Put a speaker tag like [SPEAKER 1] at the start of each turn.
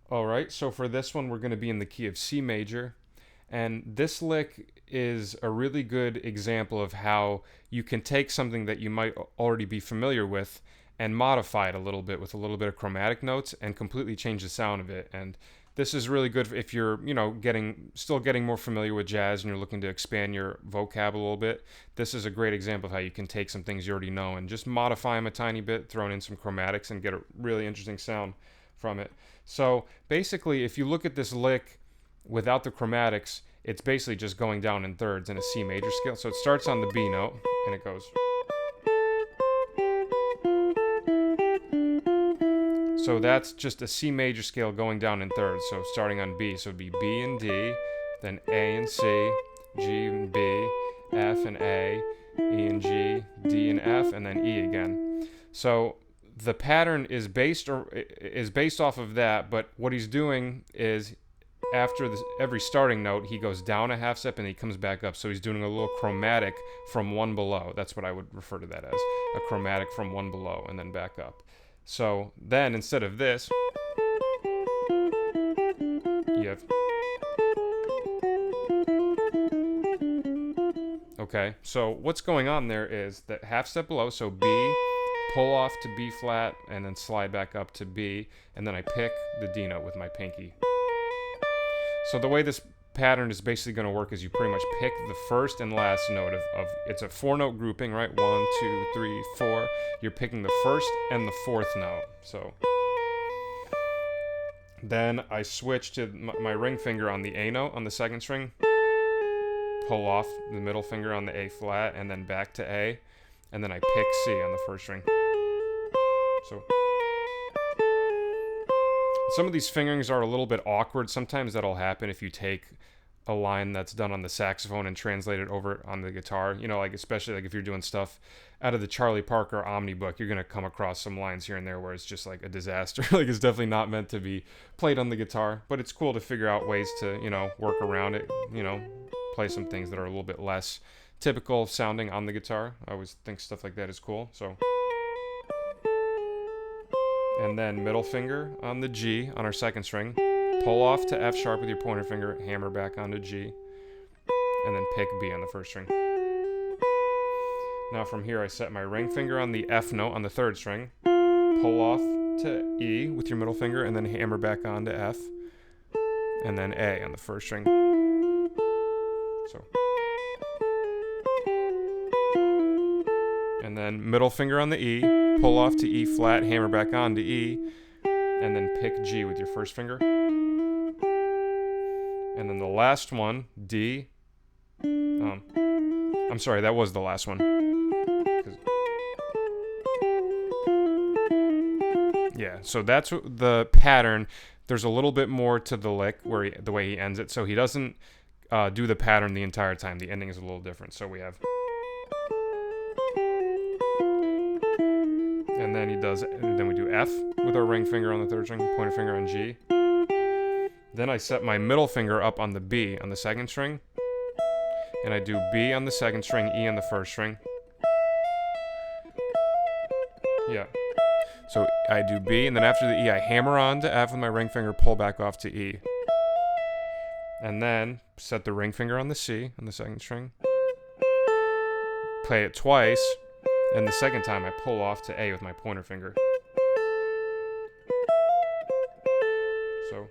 [SPEAKER 1] All right, so for this one, we're going to be in the key of C major. And this lick is a really good example of how you can take something that you might already be familiar with and modify it a little bit with a little bit of chromatic notes and completely change the sound of it. And this is really good if you're, still getting more familiar with jazz and you're looking to expand your vocab a little bit. This is a great example of how you can take some things you already know and just modify them a tiny bit, throw in some chromatics, and get a really interesting sound from it. So basically, if you look at this lick without the chromatics, it's basically just going down in thirds in a C major scale. So it starts on the B note and it goes. So that's just a C major scale going down in thirds. So starting on B, so it'd be B and D, then A and C, G and B, F and A, E and G, D and F, and then E again. So the pattern is based off of that, but what he's doing is after every starting note, he goes down a half step and he comes back up. So he's doing a little chromatic from one below. That's what I would refer to that as, a chromatic from one below and then back up. So then instead of this, you have. Okay, so what's going on there is that half step below, so B, pull off to B flat, and then slide back up to B, and then I pick the D note with my pinky. So the way this pattern is basically going to work is you pretty much pick the first and last note of it's a 4-note grouping, right? 1, 2, 3, 4. You're picking the first and the fourth note. So then I switch to my ring finger on the A note on the second string, pull off the middle finger on the A flat, and then back to A, and then I pick C on the first string. So some of these fingerings are a little bit awkward. Sometimes that'll happen if you take a line that's done on the saxophone and translate it over on the guitar. Like especially like if you're doing stuff out of the Charlie Parker Omni book, you're going to come across some lines here and there where it's just like a disaster. Like it's definitely not meant to be played on the guitar, but it's cool to figure out ways to, work around it, play some things that are a little bit less typical sounding on the guitar. I always think stuff like that is cool. So and then middle finger on the G on our second string, pull off to F sharp with your pointer finger, hammer back onto G, and then pick B on the first string. Now from here I set my ring finger on the F note on the third string, pull off to E with your middle finger, and then hammer back onto F, and then A on the first string. So. And then middle finger on the E, pull off to E flat, hammer back on to E, and then pick G with your first finger. And then the last one, D. I'm sorry, that was the last one. Yeah, so that's the pattern. There's a little bit more to the lick the way he ends it. So he doesn't do the pattern the entire time. The ending is a little different. So we have. And then we do F with our ring finger on the third string, pointer finger on G. Then I set my middle finger up on the B on the second string, and I do B on the second string, E on the first string. Yeah. So I do B, and then after the E, I hammer on to F with my ring finger, pull back off to E. And then set the ring finger on the C on the second string. Play it twice. And the second time I pull off to A with my pointer finger. So